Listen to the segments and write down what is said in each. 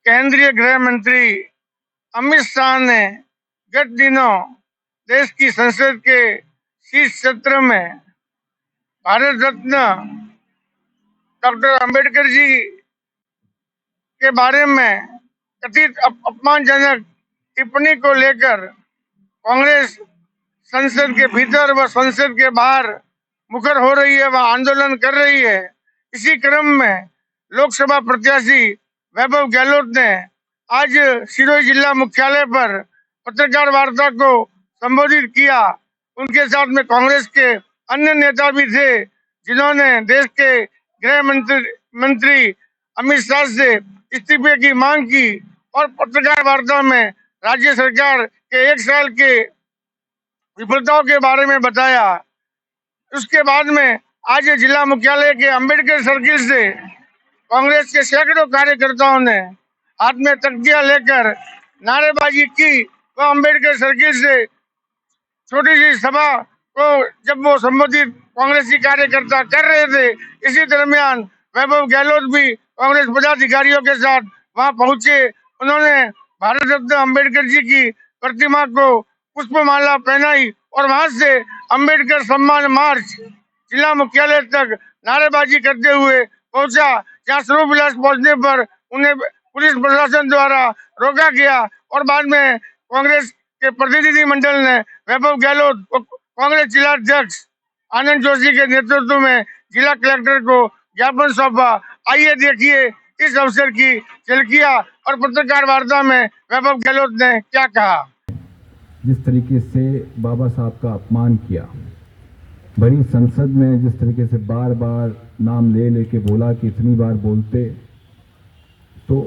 केंद्रीय गृह मंत्री अमित शाह ने गत दिनों देश की संसद के शीर्ष सत्र में भारत रत्न डॉक्टर अंबेडकर जी के बारे में कथित अपमानजनक टिप्पणी को लेकर कांग्रेस संसद के भीतर व संसद के बाहर मुखर हो रही है व आंदोलन कर रही है। इसी क्रम में लोकसभा प्रत्याशी वैभव गहलोत ने आज सिरोही जिला मुख्यालय पर पत्रकार वार्ता को संबोधित किया। उनके साथ में कांग्रेस के अन्य नेता भी थे, जिन्होंने देश के गृह मंत्री अमित शाह से इस्तीफे की मांग की और पत्रकार वार्ता में राज्य सरकार के 1 साल के विफलताओं के बारे में बताया। उसके बाद में आज जिला मुख्यालय के अंबेडकर सर्किल से कांग्रेस के सैकड़ों कार्यकर्ताओं ने हाथ में तख्तियां लेकर नारेबाजी की व अंबेडकर सर्किल से छोटी सी सभा को जब वो संबोधित कांग्रेसी कार्यकर्ता कर रहे थे, इसी दरमियान वैभव गहलोत भी कांग्रेस पदाधिकारियों के साथ वहां पहुंचे। उन्होंने भारत रत्न अंबेडकर जी की प्रतिमा को पुष्पमाला पहनाई और वहां से अंबेडकर सम्मान मार्च जिला मुख्यालय तक नारेबाजी करते हुए पहुंचा, जहां स्वरूप विलास पहुंचने पर उन्हें पुलिस प्रशासन द्वारा रोका गया और बाद में कांग्रेस के प्रतिनिधि मंडल ने वैभव गहलोत कांग्रेस जिला अध्यक्ष आनंद जोशी के नेतृत्व में जिला कलेक्टर को ज्ञापन सौंपा। आइए देखिए इस अवसर की झलकियां और पत्रकार वार्ता में वैभव गहलोत ने क्या कहा। जिस तरीके से बाबा साहब का अपमान किया, भरी संसद में जिस तरीके से बार बार नाम ले लेके बोला कि इतनी बार बोलते तो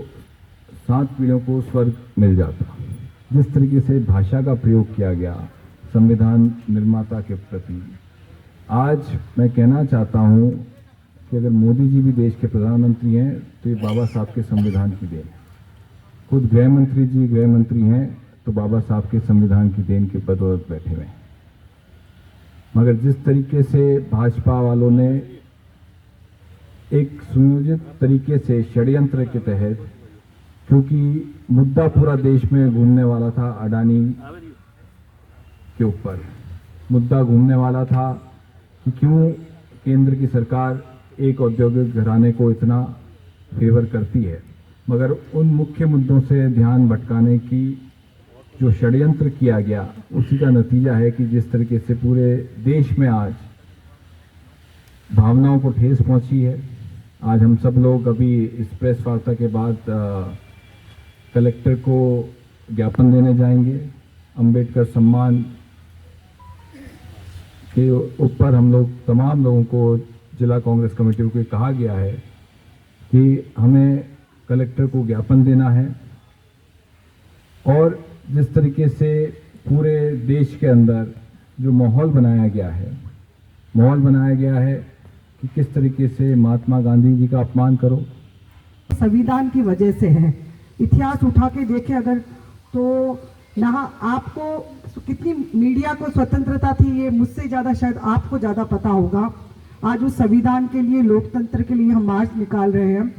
7 पीढ़ियों को स्वर्ग मिल जाता, जिस तरीके से भाषा का प्रयोग किया गया संविधान निर्माता के प्रति। आज मैं कहना चाहता हूं कि अगर मोदी जी भी देश के प्रधानमंत्री हैं तो ये बाबा साहब के संविधान की देन है। खुद गृह मंत्री जी गृह मंत्री हैं तो बाबा साहब के संविधान की देन के बदौलत बैठे हुए हैं। मगर जिस तरीके से भाजपा वालों ने एक सुनियोजित तरीके से षड्यंत्र के तहत, क्योंकि मुद्दा पूरा देश में घूमने वाला था, अडानी के ऊपर मुद्दा घूमने वाला था कि क्यों केंद्र की सरकार एक औद्योगिक घराने को इतना फेवर करती है, मगर उन मुख्य मुद्दों से ध्यान भटकाने की जो षड्यंत्र किया गया उसी का नतीजा है कि जिस तरीके से पूरे देश में आज भावनाओं को ठेस पहुंची है। आज हम सब लोग अभी इस प्रेस वार्ता के बाद कलेक्टर को ज्ञापन देने जाएंगे। अंबेडकर सम्मान के ऊपर हम लोग तमाम लोगों को, जिला कांग्रेस कमेटी को कहा गया है कि हमें कलेक्टर को ज्ञापन देना है। और जिस तरीके से पूरे देश के अंदर जो माहौल बनाया गया है कि किस तरीके से महात्मा गांधी जी का अपमान करो, संविधान की वजह से है। इतिहास उठा के देखे अगर तो यहाँ आपको कितनी मीडिया को स्वतंत्रता थी, ये मुझसे ज़्यादा शायद आपको ज़्यादा पता होगा। आज उस संविधान के लिए, लोकतंत्र के लिए हम मार्च निकाल रहे हैं।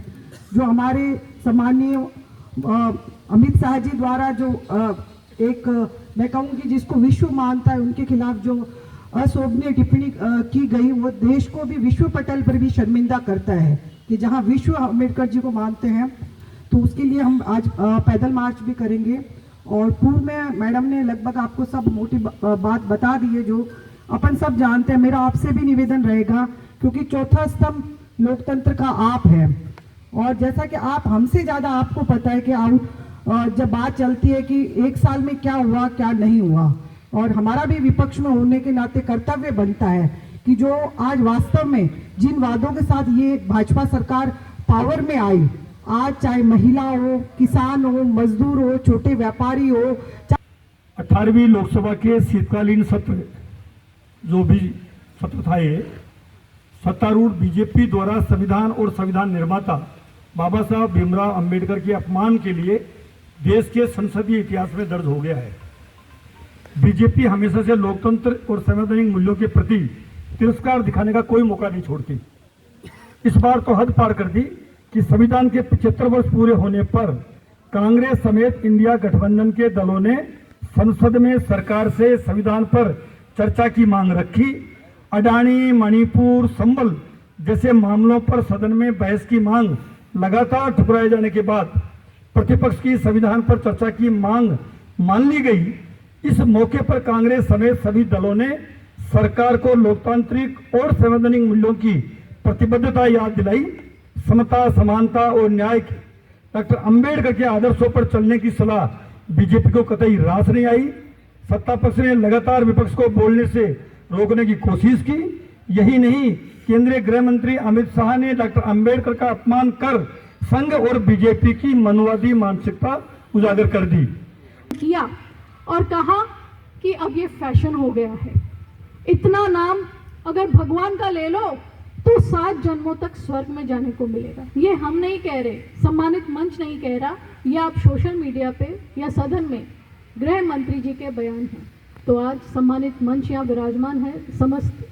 जो हमारे सम्मानीय अमित शाह जी द्वारा जो एक मैं कहूँगी जिसको विश्व मानता है, उनके खिलाफ जो अशोभनीय टिप्पणी की गई, वो देश को भी विश्व पटल पर भी शर्मिंदा करता है कि जहाँ विश्व अम्बेडकर जी को मानते हैं। तो उसके लिए हम आज पैदल मार्च भी करेंगे। और पूर्व में मैडम ने लगभग आपको सब मोटी बात बता दी है, जो अपन सब जानते हैं। मेरा आपसे भी निवेदन रहेगा, क्योंकि चौथा स्तंभ लोकतंत्र का आप है, और जैसा कि आप हमसे ज़्यादा आपको पता है कि जब बात चलती है कि 1 साल में क्या हुआ क्या नहीं हुआ, और हमारा भी विपक्ष में होने के नाते कर्तव्य बनता है कि जो आज वास्तव में जिन वादों के साथ ये भाजपा सरकार पावर में आई, आज चाहे महिला हो, किसान हो, मजदूर हो, छोटे व्यापारी हो, 18वीं लोकसभा के शीतकालीन सत्र जो भी सत्र था, ये सत्तारूढ़ बीजेपी द्वारा संविधान और संविधान निर्माता बाबा साहब भीमराव अंबेडकर के अपमान के लिए देश के संसदीय इतिहास में दर्ज हो गया है। बीजेपी हमेशा से लोकतंत्र और संवैधानिक मूल्यों के प्रति तिरस्कार दिखाने का कोई मौका नहीं छोड़ती। इस बार तो हद पार कर दी कि संविधान के 75 वर्ष पूरे होने पर कांग्रेस समेत इंडिया गठबंधन के दलों ने संसद में सरकार से संविधान पर चर्चा की मांग रखी। अडानी, मणिपुर, संबल जैसे मामलों पर सदन में बहस की मांग लगातार ठुकराए जाने के बाद प्रतिपक्ष की संविधान पर चर्चा की मांग मान ली गई। इस मौके पर कांग्रेस समेत सभी दलों ने सरकार को लोकतांत्रिक और संवैधानिक मूल्यों की प्रतिबद्धता याद दिलाई। समता, समानता और न्याय की डॉक्टर अंबेडकर के आदर्शों पर चलने की सलाह बीजेपी को कतई रास नहीं आई। सत्ता पक्ष ने लगातार विपक्ष को बोलने से रोकने की कोशिश की। यही नहीं, केंद्रीय गृह मंत्री अमित शाह ने डॉक्टर अंबेडकर का अपमान कर संघ और बीजेपी की मनवादी मानसिकता उजागर कर दी। किया और कहा कि अब ये फैशन हो गया है। इतना नाम अगर भगवान का ले लो तो 7 जन्मों तक स्वर्ग में जाने को मिलेगा। ये हम नहीं कह रहे, सम्मानित मंच नहीं कह रहा, ये आप सोशल मीडिया पे या सदन में गृह मंत्री जी के बयान हैं। तो आज सम्मानित मंच यहाँ विराजमान है, समस्त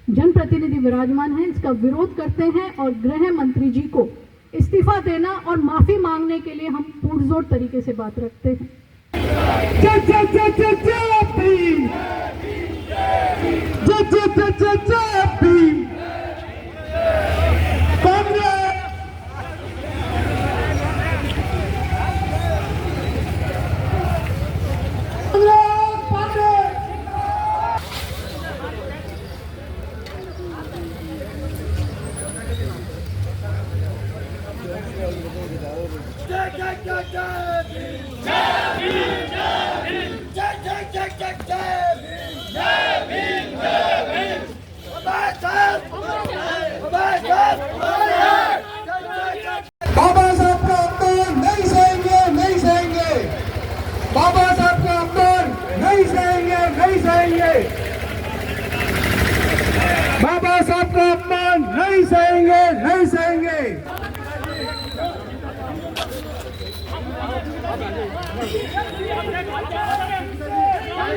जनप्रतिनिधि विराजमान हैं, इसका विरोध करते हैं और गृह मंत्री जी को इस्तीफा देना और माफी मांगने के लिए हम पुरजोर तरीके से बात रखते हैं। बाबा साहब का अपमान नहीं सहेंगे, नहीं सहेंगे। बाबा साहब का अपमान नहीं सहेंगे, नहीं सहेंगे। बाबा साहब का अपमान नहीं सहेंगे, नहीं सहेंगे।